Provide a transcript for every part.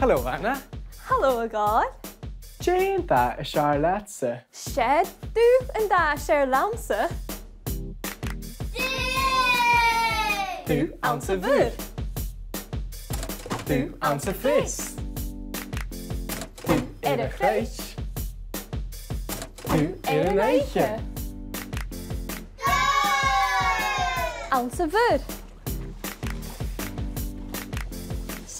Hello, Anna. Hello, God. Jane da is Charlotte. Shed Dubh and da Charlotte. Dubh aan zijn vuur. Dubh aan zijn vis. Dubh in een grijs. Dubh in een eitje. Aan zijn vuur.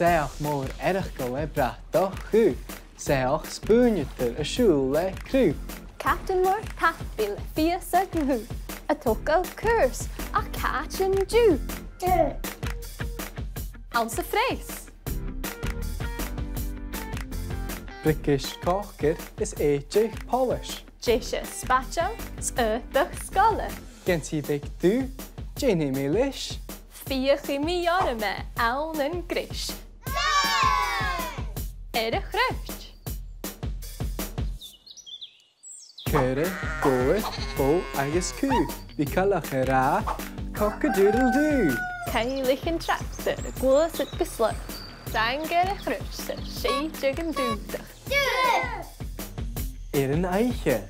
Zeg maar erg gelebra toch goed. Zeg spoenjeter een schoele kruip. Captain Moore Capil Fiesa Dubh. A tokel curse. A catch and Jew. Aan zijn vlees. British koker is eetje polish. Jesje spacho. De skalle. Gent zie ik du, Jenny Milish. 4 chemie me aan en grish. De grucht. Cuire, goer, bo agus ku. Die kalach ra, cockadoodle-doo. Keilig en tractor, gloos het besluit. Danger grucht, sheetje en doetig. Een eitje.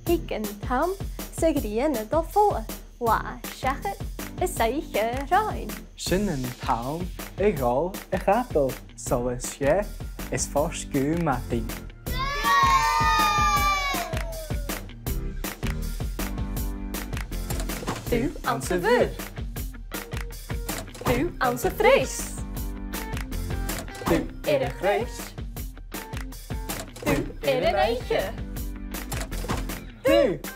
Ik en Tom, ze grieën dat vol. La, schachet, is eiche rein. Schinnen taum, egal, appel. Zoals je is forsku mattie. Dubh aan zijn vuur. Dubh aan zijn vlees. Dubh In een grijs. Dubh in een eitje. Dubh